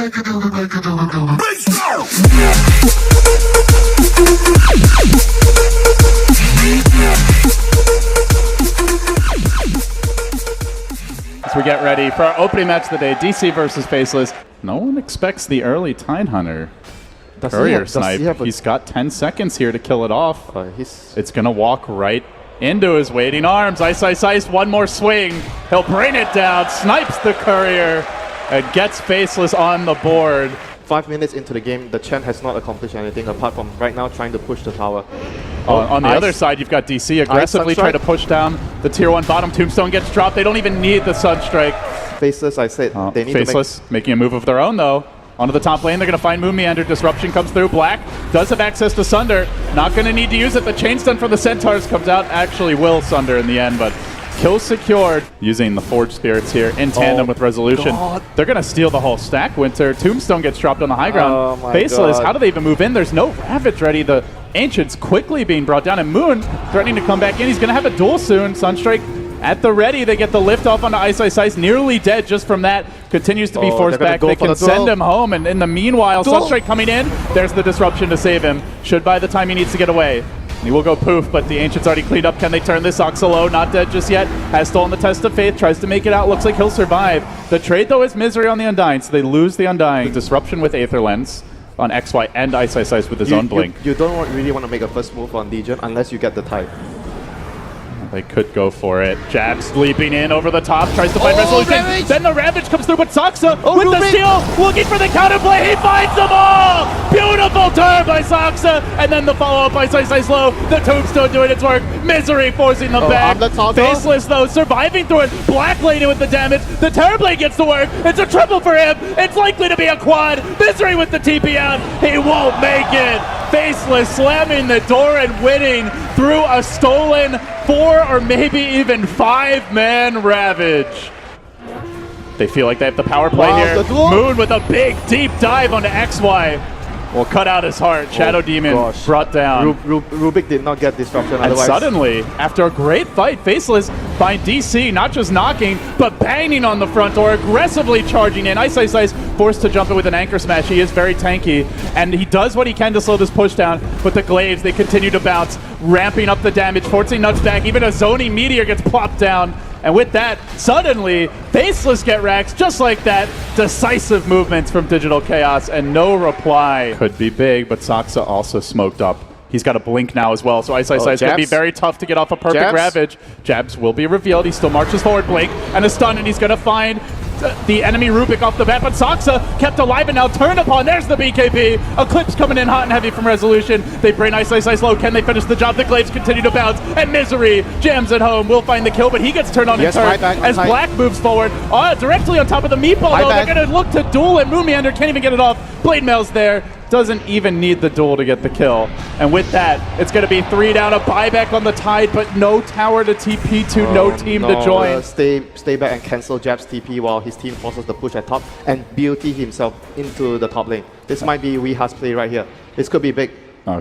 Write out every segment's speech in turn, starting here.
As we get ready for our opening match of the day, DC versus Faceless. No one expects the early Tide Hunter courier snipe. He's got 10 seconds here to kill it off. It's going to walk right into his waiting arms. Ice, one more swing. He'll bring it down, snipes the courier, and gets Faceless on the board. 5 minutes into the game, the Chen has not accomplished anything apart from right now trying to push the tower. On the other side, you've got DC aggressively trying to push down the tier 1 bottom. Tombstone gets dropped. They don't even need the Sunstrike. Faceless, I said, they need Faceless making a move of their own, though. Onto the top lane, they're going to find Moon Meander. Disruption comes through. Black does have access to Sunder. Not going to need to use it. The chain stun from the Centaurs comes out. Actually will Sunder in the end, but kill secured. Using the Forge Spirits here in tandem with Resolution. They're going to steal the whole stack, Winter. Tombstone gets dropped on the high ground. Faceless, how do they even move in? There's no Ravage ready. The Ancient's quickly being brought down, and Moon threatening to come back in. He's going to have a duel soon. Sunstrike at the ready. They get the lift off onto Ice. Nearly dead just from that. Continues to be forced back. They can send him home, and in the meanwhile, Sunstrike coming in. There's the disruption to save him. Should by the time he needs to get away. He will go poof, but the Ancient's already cleaned up. Can they turn this? Oxalo, not dead just yet. Has stolen the Test of Faith. Tries to make it out. Looks like he'll survive. The trade, though, is Misery on the Undying, so they lose the Undying. The disruption with Aether Lens on XY and Ice with his own blink. You don't really want to make a first move on Legion unless you get the Tide. They could go for it. Jabs leaping in over the top, tries to find Resolution. Ravage. Then the Ravage comes through, but Soxa with the steal, looking for the counterplay. He finds them all! Beautiful turn by Soxa, and then the follow-up by Ice Low. The Tombstone doing its work. Misery forcing them back. Faceless, though, surviving through it. Black laning with the damage. The Terrorblade gets to work. It's a triple for him. It's likely to be a quad. Misery with the TP out. He won't make it. Faceless slamming the door and winning through a stolen 4 or maybe even 5-man Ravage. They feel like they have the power play here. Moon with a big deep dive onto XY. Will cut out his heart. Shadow Demon brought down. Rubik did not get disruption and otherwise. Suddenly, after a great fight, Faceless find DC not just knocking, but banging on the front door, aggressively charging in. Ice forced to jump in with an anchor smash. He is very tanky, and he does what he can to slow this push down, but the Glaives, they continue to bounce, ramping up the damage, forcing nuts back. Even a zoning Meteor gets plopped down. And with that, suddenly, Faceless get racks just like that. Decisive movements from Digital Chaos and no reply. Could be big, but Soxa also smoked up. He's got a blink now as well, so Ice is going to be very tough to get off a perfect Ravage. Jabs will be revealed. He still marches forward, blink, and a stun, and he's going to find the enemy Rubik off the bat, but Soxa kept alive and now turned upon. There's the BKB. Eclipse coming in hot and heavy from Resolution. They bring Ice low. Can they finish the job? The Glaives continue to bounce, and Misery jams it home. Will find the kill, but he gets turned on in turn as Black moves forward. Directly on top of the meatball, though. They're going to look to duel, and Moon Meander can't even get it off. Blade Mail's there. Doesn't even need the duel to get the kill. And with that, it's going to be 3 down, a buyback on the Tide, but no tower to TP to, no team to join. Stay back and cancel Jab's TP while his team forces the push at top and BOT himself into the top lane. This might be Weeha's play right here. This could be big.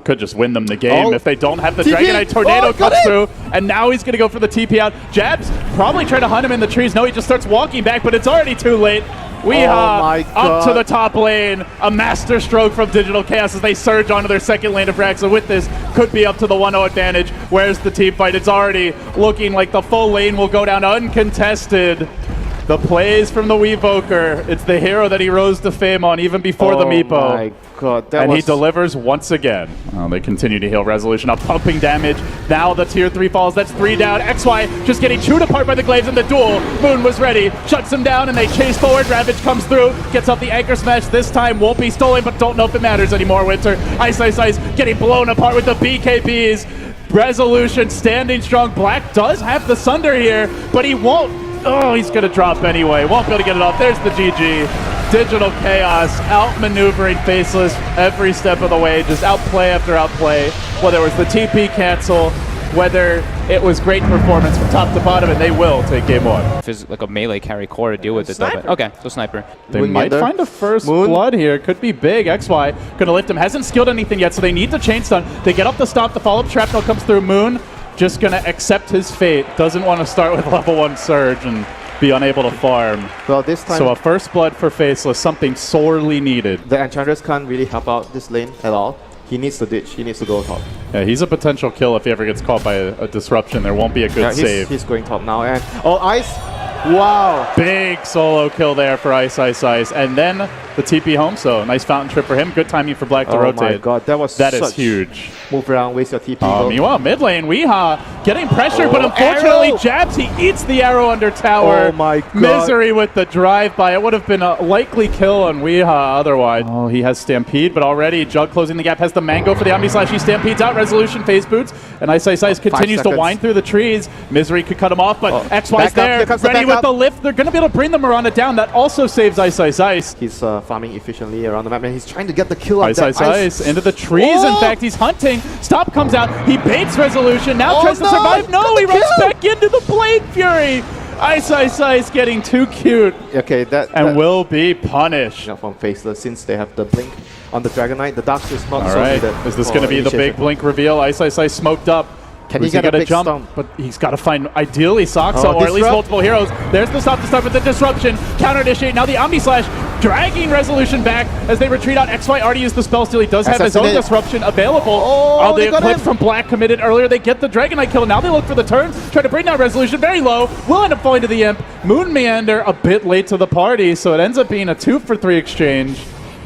Could just win them the game if they don't have the Dragonite Tornado comes through, and now he's going to go for the TP out. Jabs probably trying to hunt him in the trees. No, he just starts walking back, but it's already too late. Weeha up to the top lane. A master stroke from Digital Chaos as they surge onto their second lane of racks. So with this, could be up to the 1-0 advantage. Where's the team fight? It's already looking like the full lane will go down uncontested. The plays from the Weevoker. It's the hero that he rose to fame on even before the Meepo. Oh my god, and he delivers once again. They continue to heal Resolution up, pumping damage. Now the tier 3 falls. That's 3 down. XY just getting chewed apart by the Glaives in the duel. Moon was ready, shuts him down, and they chase forward. Ravage comes through, gets up the anchor smash. This time won't be stolen, but don't know if it matters anymore, Winter. Ice getting blown apart with the BKBs. Resolution standing strong. Black does have the Sunder here, but he won't. Oh, he's going to drop anyway. Won't be able to get it off. There's the GG. Digital Chaos outmaneuvering Faceless every step of the way. Just outplay after outplay. Whether it was the TP cancel, whether it was great performance from top to bottom, and they will take game 1. If it's like a melee carry core to deal with it. Okay, so Sniper. They might find a first blood here. Could be big. XY going to lift him. Hasn't skilled anything yet, so they need to chain stun. They get up the stop. The follow-up shrapnel comes through. Moon just going to accept his fate. Doesn't want to start with level 1 Surge, and be unable to farm. Well, this time So a first blood for Faceless, something sorely needed. the Enchantress can't really help out this lane at all. He needs to ditch. He needs to go top. Yeah, he's a potential kill if he ever gets caught by a disruption. There won't be a good Yeah, save. he's going top now. And Ice. Wow. Big solo kill there for Ice. And then the TP home, so nice fountain trip for him. Good timing for Black to rotate. Oh my god, that is such huge. Move around, waste your TP. Go. Meanwhile, mid lane, Weehaw getting pressure, but Oh, unfortunately arrow! Jabs, he eats the arrow under tower. Oh my god. Misery with the drive-by. It would have been a likely kill on Weehaw otherwise. Oh, he has Stampede, but already Jug closing the gap, has the Mango for the Omni Slash. He Stampedes out, Resolution phase boots, and Ice continues to seconds. wind through the trees. Misery could cut him off, but XY's back up, there, here comes the ready back with up. the lift. They're going to be able to bring the Mirana down. That also saves Ice. He's farming efficiently around the map, and he's trying to get the kill on Ice into the trees. In fact, he's hunting. Stop comes out. He baits Resolution. Now tries to survive. No, he runs back into the Blade Fury. Ice getting too cute. Okay, and will be punished. From Faceless, since they have the blink on the Dragon Knight, the Dark is not All so right, needed. is this going to be the big blink reveal? Ice smoked up. Can he get a big jump? stomp? But he's got to find ideally Soxa or at least disrupt. multiple heroes. There's the stop to start with the disruption. Counter initiate. Now the Omni Slash dragging Resolution back as they retreat out. XY already used the spell steal. He does have his own disruption available. Oh, the Eclipse from Black committed earlier. They get the Dragon Knight kill. Now they look for the turn. Try to bring down Resolution very low. Will end up falling to the Imp. Moon Meander a bit late to the party, so it ends up being a 2-for-3 exchange.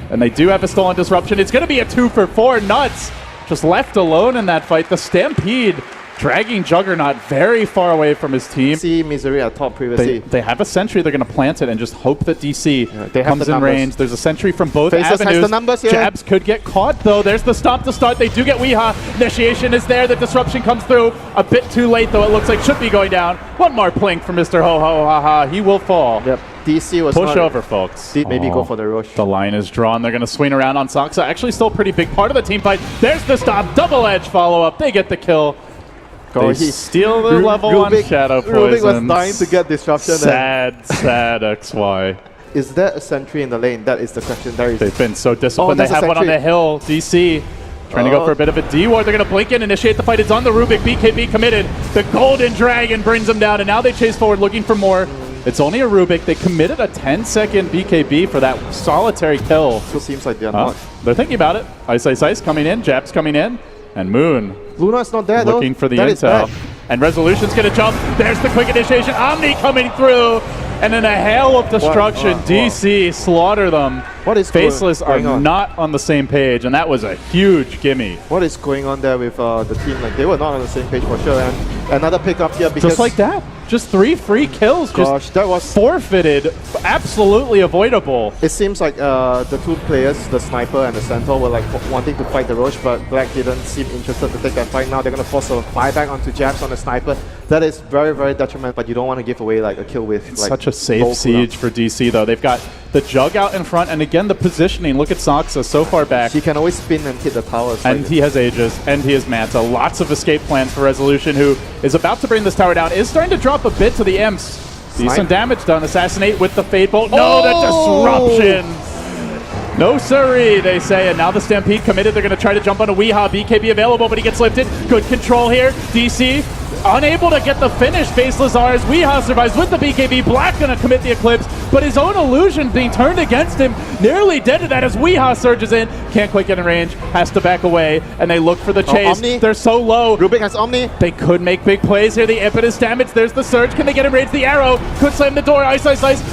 And they do have a stolen disruption. It's going to be a 2-for-4. Nuts just left alone in that fight. The Stampede dragging Juggernaut very far away from his team. See Misery at top previously. They have a sentry. They're going to plant it and just hope that DC they have comes the in numbers. range. There's a sentry from both Faceless avenues. has the numbers here. Jabs could get caught, though. There's the stop to start. They do get Weehaw. Initiation is there. The disruption comes through. A bit too late, though. It looks like should be going down. One more plink for Mr. Ho Ho Ha Ha. He will fall. Yep. DC was Push over, folks. Maybe go for the rush. The line is drawn. They're going to swing around on Soxa. Actually, still a pretty big part of the team fight. There's the stop. Double edge follow-up. They get the kill. They steal the level 1 Shadow Poison. Rubik was dying to get disruption. Sad XY. Is there a sentry in the lane? That is the question. They've been so disciplined. They have one on the hill. DC trying to go for a bit of a D-ward. They're going to blink in, initiate the fight. It's on the Rubik. BKB committed. The Golden Dragon brings them down, and now they chase forward looking for more. It's only a Rubik. They committed a 10-second BKB for that solitary kill. It seems like they're not. They're thinking about it. Ice coming in. Jabs coming in. And Moon Luna's not there, looking for the intel. And Resolution's going to jump. There's the quick initiation. Omni coming through. And in a hail of destruction, DC slaughter them. What is Faceless going are on? not on the same page, and that was a huge gimme. What is going on there with the team? Like, they were not on the same page for sure. And another pickup here because... Just like that. Just 3 free kills. Gosh, just that was forfeited. Absolutely avoidable. It seems like the two players, the Sniper and the Centaur, were like wanting to fight the Roche, but Black didn't seem interested to take that fight. Now they're going to force a buyback onto Jabs on the Sniper. That is very, very detrimental, but you don't want to give away like a kill with like such a safe siege for DC, though. They've got the Jug out in front, and again, the positioning. Look at Soxa so far back. He can always spin and hit the towers. And he has Aegis, and he has Manta. Lots of escape plans for Resolution, who is about to bring this tower down. Is starting to drop a bit to the Imps. Decent damage done. Assassinate with the Fate Bolt. No, the disruption! No siree, they say. And now the Stampede committed. They're going to try to jump on a Weehaw. BKB available, but he gets lifted. Good control here. DC unable to get the finish. Faceless as Weehaw survives with the BKB. Black going to commit the Eclipse, but his own illusion being turned against him. Nearly dead to that as Weehaw surges in. Can't quite get in range. Has to back away, and they look for the chase. Omni. They're so low. Rubik has Omni. They could make big plays here. The impetus damage. There's the surge. Can they get in range? The arrow could slam the door. Ice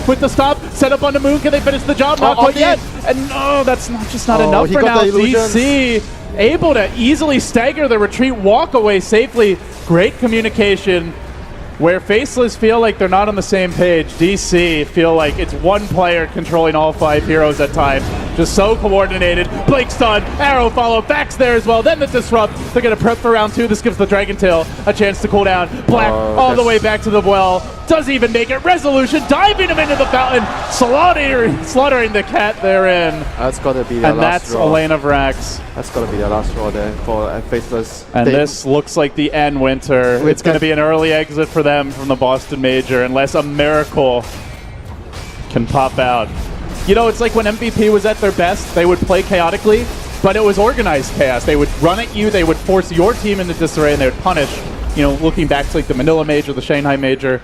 with the stop. Set up on the Moon. Can they finish the job? Not quite yet. And no, that's not enough for now. DC able to easily stagger the retreat, walk away safely. Great communication. Where Faceless feel like they're not on the same page, DC feel like it's one player controlling all 5 heroes at times. Just so coordinated. Blake stun, arrow follow, backs there as well. Then the disrupt. They're going to prep for round 2. This gives the Dragon Tail a chance to cool down. Black all the way back to the well. Doesn't even make it. Resolution diving him into the fountain. Slaughtering the cat therein. That's got to be the last And draw. that's Elena Vrax. That's got to be the last draw there for Faceless. And this looks like the end, Winter. It's going to be an early exit for them from the Boston Major unless a miracle can pop out. You know, it's like when MVP was at their best, they would play chaotically, but it was organized chaos. They would run at you, they would force your team into disarray, and they would punish, you know, looking back to like the Manila Major, the Shanghai Major.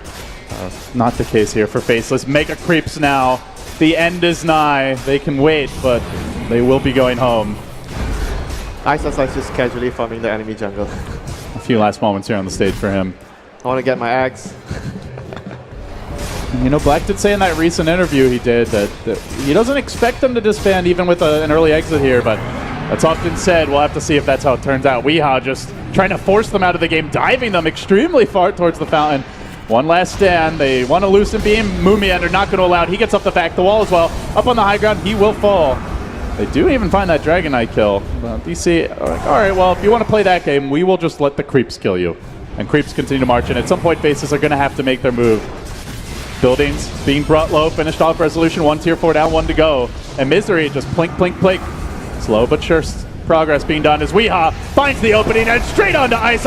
Not the case here for Faceless. Mega creeps now. The end is nigh. They can wait, but they will be going home. Ice just casually farming the enemy jungle. A few last moments here on the stage for him. I want to get my eggs. You know, Black did say in that recent interview he did that he doesn't expect them to disband even with an early exit here, but that's often said. We'll have to see if that's how it turns out. Weehaw just trying to force them out of the game, diving them extremely far towards the fountain. One last stand. They want to loosen beam. Moonmeander not going to allow it. He gets up the back, the wall as well. Up on the high ground, he will fall. They do even find that Dragon Knight kill. DC, all right, well, if you want to play that game, we will just let the creeps kill you. And creeps continue to march, and at some point, Faces are going to have to make their move. Buildings being brought low, finished off resolution. 1 tier 4 down, 1 to go. And Misery just plink, plink, plink. Slow but sure progress being done as Weehaw finds the opening and straight onto Ice.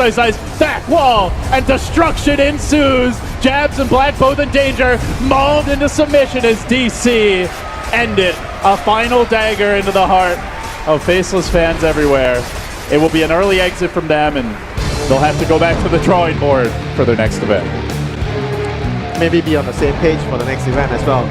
Back wall, and destruction ensues. Jabs and Black both in danger. Mauled into submission as DC ended a final dagger into the heart of Faceless fans everywhere. It will be an early exit from them, and they'll have to go back to the drawing board for their next event. Maybe be on the same page for the next event as well.